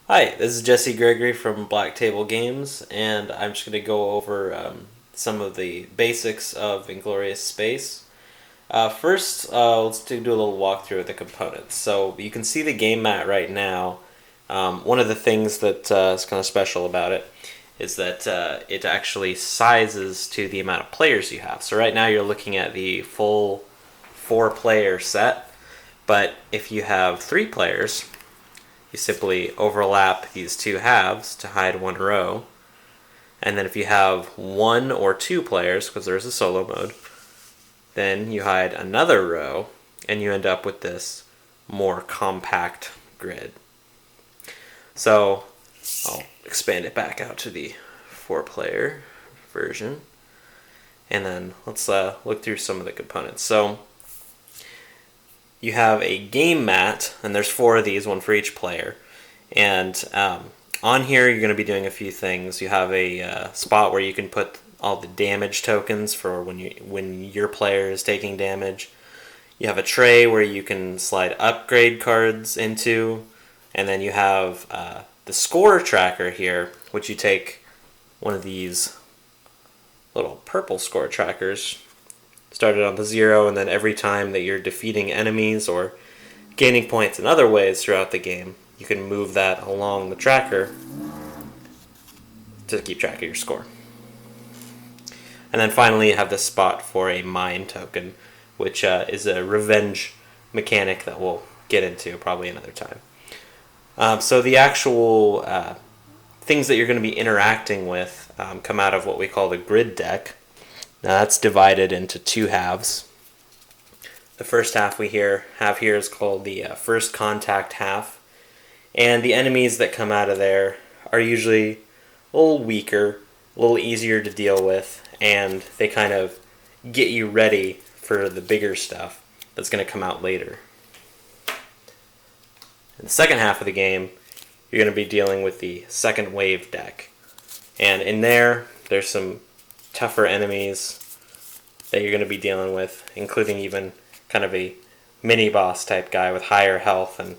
Hi, this is Jesse Gregory from Black Table Games, and I'm just going to go over some of the basics of Inglorious Space. First, let's do a little walkthrough of the components. So you can see the game mat right now. One of the things that is kind of special about it is that it actually sizes to the amount of players you have. So right now you're looking at the full 4-player set, but if you have 3 players, you simply overlap these two halves to hide one row. And then if you have 1 or 2 players, because there's a solo mode, then you hide another row and you end up with this more compact grid. So I'll expand it back out to the 4-player version. And then let's look through some of the components. So you have a game mat, and there's 4 of these, one for each player. And on here, you're going to be doing a few things. You have a spot where you can put all the damage tokens for when your player is taking damage. You have a tray where you can slide upgrade cards into, and then you have the score tracker here, which you take one of these little purple score trackers. Started on the 0, and then every time that you're defeating enemies or gaining points in other ways throughout the game, you can move that along the tracker to keep track of your score. And then finally you have this spot for a mine token, which is a revenge mechanic that we'll get into probably another time. So the actual things that you're going to be interacting with come out of what we call the grid deck. Now that's divided into 2 halves. The first half we have here is called the first contact half. And the enemies that come out of there are usually a little weaker, a little easier to deal with, and they kind of get you ready for the bigger stuff that's going to come out later. In the second half of the game, you're going to be dealing with the second wave deck. And in there's some tougher enemies that you're going to be dealing with, including even kind of a mini-boss type guy with higher health and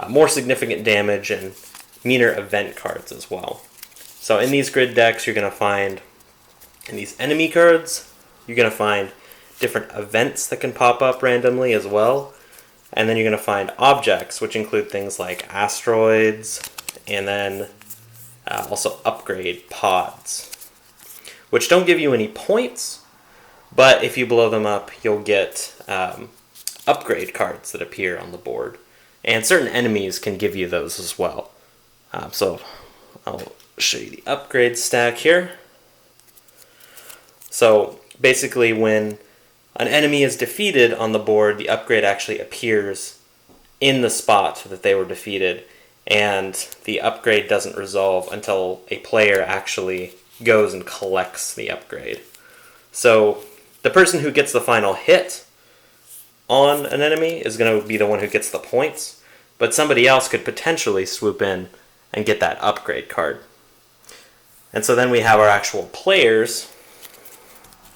more significant damage and meaner event cards as well. So in these grid decks, you're going to find, in these enemy cards, you're going to find different events that can pop up randomly as well. And then you're going to find objects, which include things like asteroids, and then also upgrade pods, which don't give you any points, but if you blow them up, you'll get upgrade cards that appear on the board. And certain enemies can give you those as well. So I'll show you the upgrade stack here. So basically when an enemy is defeated on the board, the upgrade actually appears in the spot that they were defeated, and the upgrade doesn't resolve until a player actually goes and collects the upgrade. So the person who gets the final hit on an enemy is going to be the one who gets the points, but somebody else could potentially swoop in and get that upgrade card. And so then we have our actual players,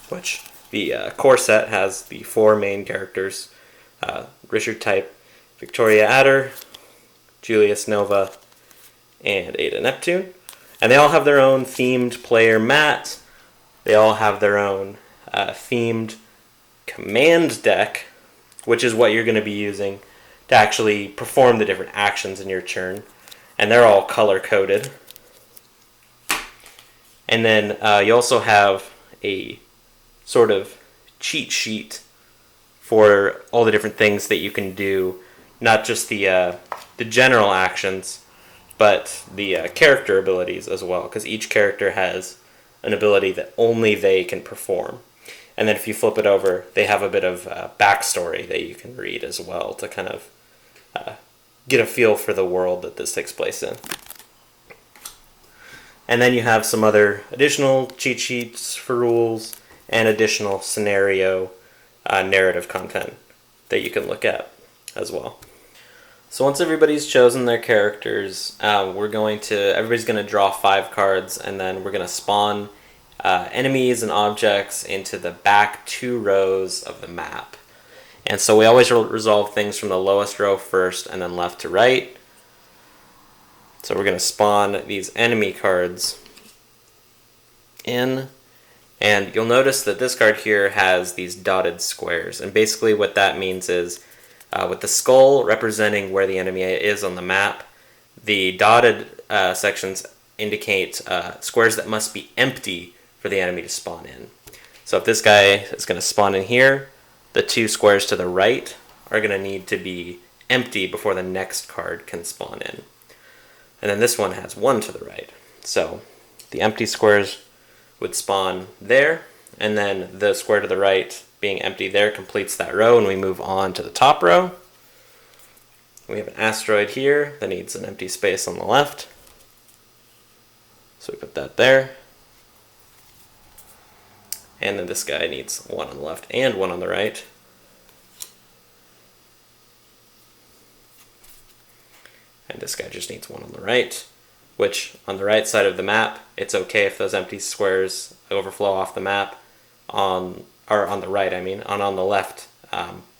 which the core set has the 4 main characters, Richard Type, Victoria Adder, Julius Nova, and Ada Neptune. And they all have their own themed player mat. They all have their own themed command deck, which is what you're going to be using to actually perform the different actions in your turn. And they're all color-coded. And then you also have a sort of cheat sheet for all the different things that you can do, not just the general actions, but the character abilities as well, because each character has an ability that only they can perform. And then if you flip it over, they have a bit of backstory that you can read as well to kind of get a feel for the world that this takes place in. And then you have some other additional cheat sheets for rules and additional scenario narrative content that you can look at as well. So once everybody's chosen their characters, everybody's going to draw 5 cards, and then we're going to spawn enemies and objects into the back 2 rows of the map. And so we always resolve things from the lowest row first and then left to right. So we're going to spawn these enemy cards in, and you'll notice that this card here has these dotted squares, and basically what that means is with the skull representing where the enemy is on the map, the dotted sections indicate squares that must be empty for the enemy to spawn in. So if this guy is going to spawn in here, the 2 squares to the right are going to need to be empty before the next card can spawn in. And then this one has 1 to the right. So the empty squares would spawn there, and then the square to the right being empty there completes that row, and we move on to the top row. We have an asteroid here that needs an empty space on the left. So we put that there. And then this guy needs 1 on the left and 1 on the right. And this guy just needs 1 on the right, which on the right side of the map, it's okay if those empty squares overflow off the map, or on the right, I mean, on the left,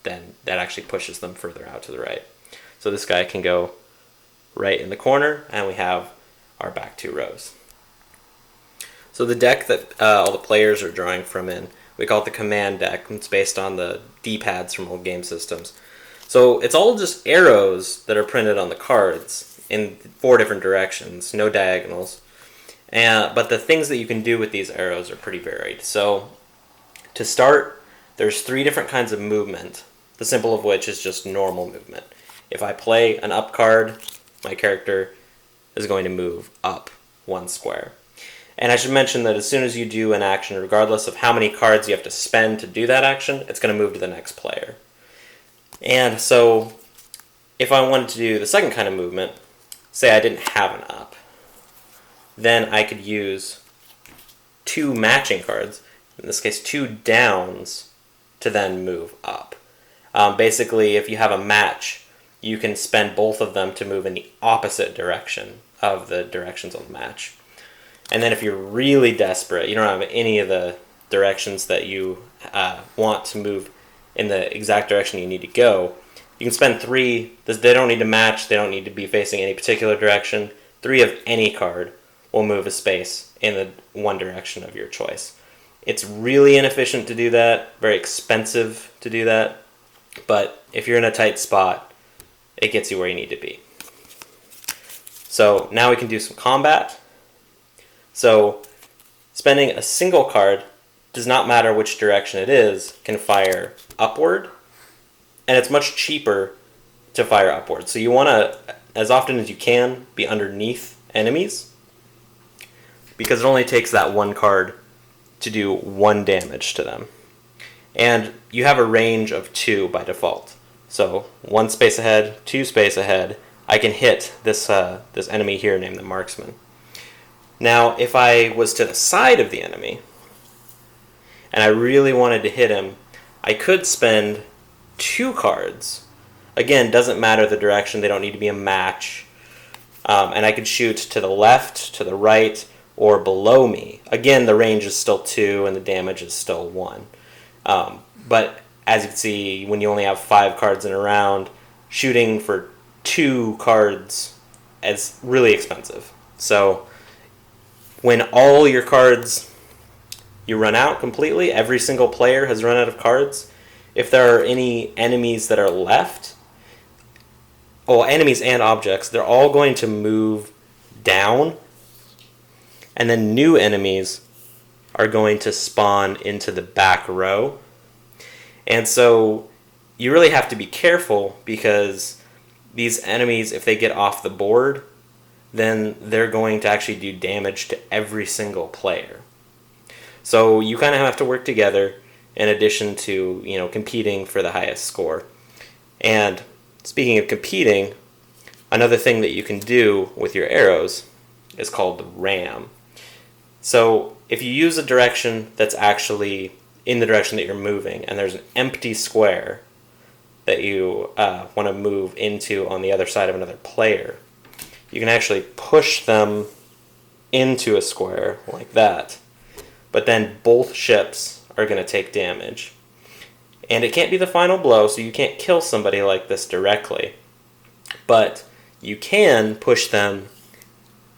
then that actually pushes them further out to the right. So this guy can go right in the corner, and we have our back 2 rows. So the deck that all the players are drawing from we call it the command deck. It's based on the D-pads from old game systems. So it's all just arrows that are printed on the cards in 4 different directions, no diagonals. But the things that you can do with these arrows are pretty varied. So to start, there's 3 different kinds of movement, the symbol of which is just normal movement. If I play an up card, my character is going to move up 1 square. And I should mention that as soon as you do an action, regardless of how many cards you have to spend to do that action, it's going to move to the next player. And so if I wanted to do the second kind of movement, say I didn't have an up, then I could use 2 matching cards, in this case 2 downs, to then move up. Basically, if you have a match, you can spend both of them to move in the opposite direction of the directions on the match. And then if you're really desperate, you don't have any of the directions that you want to move in the exact direction you need to go, you can spend 3. They don't need to match, they don't need to be facing any particular direction. 3 of any card will move a space in the one direction of your choice. It's really inefficient to do that, very expensive to do that, but if you're in a tight spot, it gets you where you need to be. So now we can do some combat. So spending a single card, does not matter which direction it is, can fire upward, and it's much cheaper to fire upward. So you want to, as often as you can, be underneath enemies, because it only takes that 1 card to do 1 damage to them. And you have a range of 2 by default. So 1 space ahead, 2 space ahead, I can hit this enemy here named the marksman. Now, if I was to the side of the enemy, and I really wanted to hit him, I could spend 2 cards. Again, doesn't matter the direction, they don't need to be a match. And I could shoot to the left, to the right, or below me. Again, the range is still 2 and the damage is still 1. But as you can see, when you only have 5 cards in a round, shooting for 2 cards is really expensive. So when all your cards, you run out completely, every single player has run out of cards, if there are any enemies that are left, enemies and objects, they're all going to move down, and then new enemies are going to spawn into the back row. And so you really have to be careful, because these enemies, if they get off the board, then they're going to actually do damage to every single player. So you kind of have to work together in addition to, competing for the highest score. And speaking of competing, another thing that you can do with your arrows is called the ram. So if you use a direction that's actually in the direction that you're moving, and there's an empty square that you want to move into on the other side of another player, you can actually push them into a square like that. But then both ships are going to take damage. And it can't be the final blow, so you can't kill somebody like this directly. But you can push them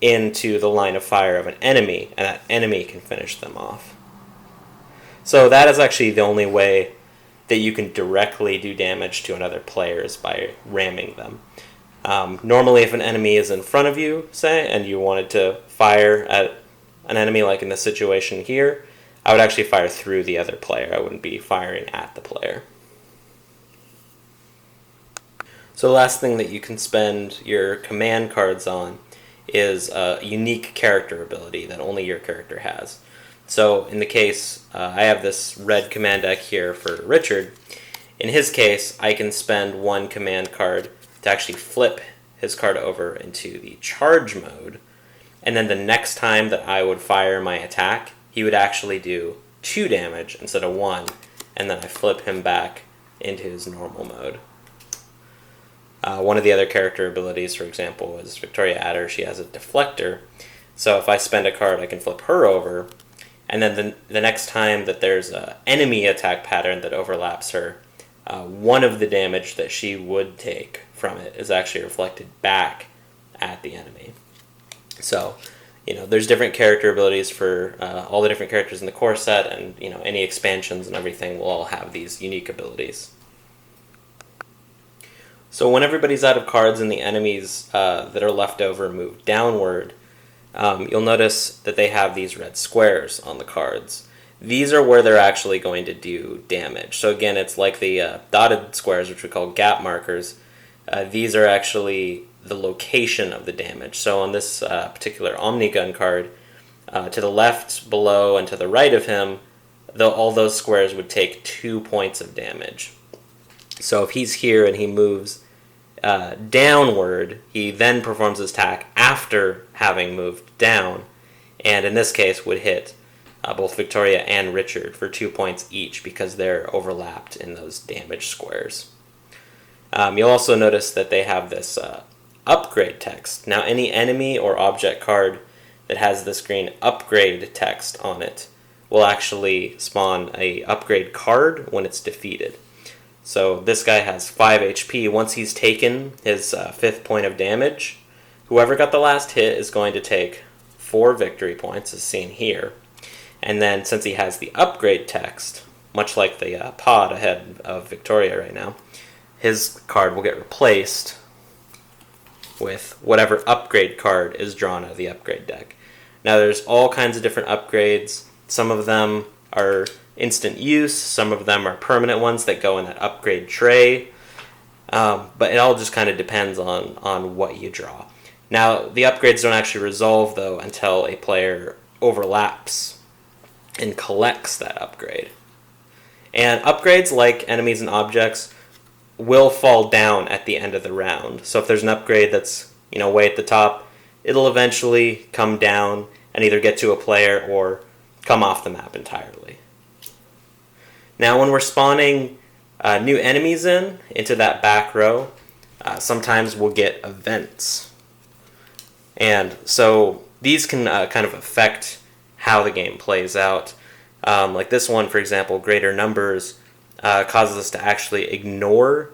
into the line of fire of an enemy, and that enemy can finish them off. So that is actually the only way that you can directly do damage to another player is by ramming them. Normally, if an enemy is in front of you, say, and you wanted to fire at an enemy, like in this situation here, I would actually fire through the other player. I wouldn't be firing at the player. So the last thing that you can spend your command cards on is a unique character ability that only your character has. So in the case, I have this red command deck here for Richard. In his case, I can spend one command card to actually flip his card over into the charge mode, and then the next time that I would fire my attack, he would actually do 2 damage instead of 1, and then I flip him back into his normal mode. One of the other character abilities, for example, is Victoria Adder. She has a deflector, so if I spend a card, I can flip her over, and then the next time that there's an enemy attack pattern that overlaps her, one of the damage that she would take from it is actually reflected back at the enemy. So, there's different character abilities for all the different characters in the core set, and any expansions and everything will all have these unique abilities. So when everybody's out of cards and the enemies that are left over move downward, you'll notice that they have these red squares on the cards. These are where they're actually going to do damage. So again, it's like the dotted squares, which we call gap markers. These are actually the location of the damage. So on this particular Omnigun card, to the left, below, and to the right of him, all those squares would take 2 points of damage. So if he's here and he moves downward, he then performs his attack after having moved down, and in this case would hit both Victoria and Richard for 2 points each because they're overlapped in those damage squares. You'll also notice that they have this upgrade text. Now any enemy or object card that has this green upgrade text on it will actually spawn a upgrade card when it's defeated. So this guy has 5 HP. Once he's taken his 5th point of damage, whoever got the last hit is going to take 4 victory points, as seen here. And then since he has the upgrade text, much like the pod ahead of Victoria right now, his card will get replaced with whatever upgrade card is drawn out of the upgrade deck. Now there's all kinds of different upgrades. Some of them are instant use, some of them are permanent ones that go in that upgrade tray, but it all just kind of depends on what you draw. Now the upgrades don't actually resolve though until a player overlaps and collects that upgrade. And upgrades, like enemies and objects, will fall down at the end of the round. So if there's an upgrade that's way at the top, it'll eventually come down and either get to a player or come off the map entirely. Now when we're spawning new enemies into that back row, sometimes we'll get events. And so these can kind of affect how the game plays out. Like this one, for example, greater numbers, causes us to actually ignore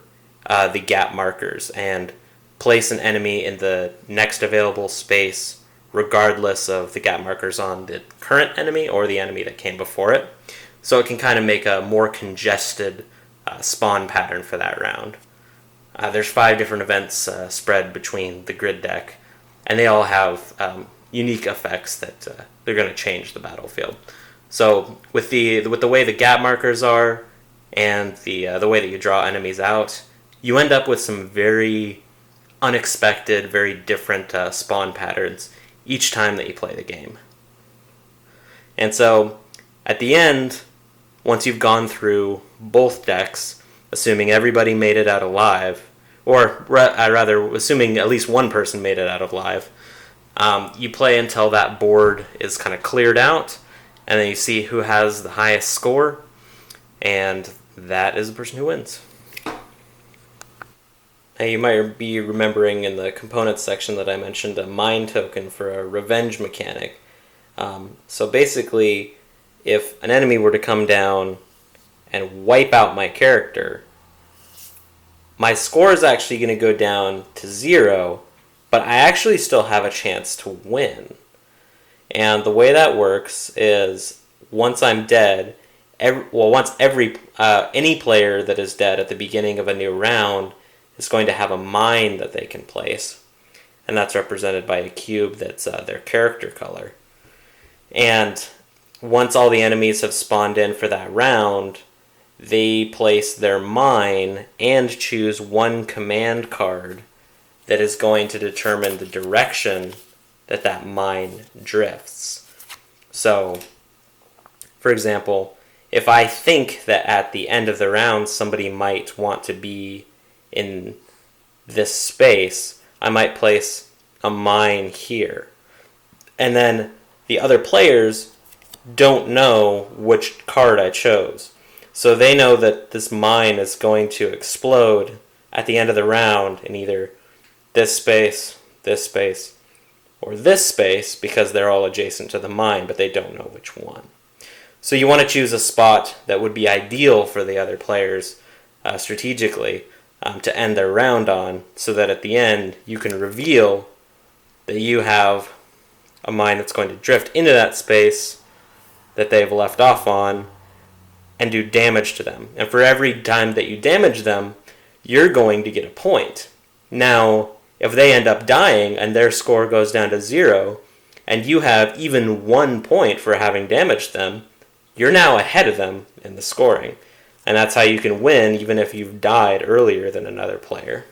the gap markers and place an enemy in the next available space regardless of the gap markers on the current enemy or the enemy that came before it. So it can kind of make a more congested spawn pattern for that round. There's 5 different events spread between the grid deck, and they all have unique effects that they're going to change the battlefield. So with the way the gap markers are and the way that you draw enemies out, you end up with some very unexpected, very different spawn patterns each time that you play the game. And so at the end, once you've gone through both decks, assuming everybody made it out alive, or rather assuming at least one person made it out alive, you play until that board is kind of cleared out, and then you see who has the highest score, and that is the person who wins. Now you might be remembering in the components section that I mentioned a mine token for a revenge mechanic. So basically, if an enemy were to come down and wipe out my character, my score is actually going to go down to 0, but I actually still have a chance to win. And the way that works is once I'm dead, once any player that is dead at the beginning of a new round is going to have a mine that they can place, and that's represented by a cube that's their character color. And once all the enemies have spawned in for that round, they place their mine and choose one command card that is going to determine the direction that mine drifts. So, for example, if I think that at the end of the round somebody might want to be in this space, I might place a mine here. And then the other players don't know which card I chose. So they know that this mine is going to explode at the end of the round in either this space, or this space, because they're all adjacent to the mine, but they don't know which one. So you want to choose a spot that would be ideal for the other players strategically to end their round on, so that at the end you can reveal that you have a mine that's going to drift into that space that they've left off on and do damage to them. And for every time that you damage them, you're going to get a point. Now, if they end up dying and their score goes down to 0, and you have even 1 point for having damaged them, you're now ahead of them in the scoring. And that's how you can win even if you've died earlier than another player.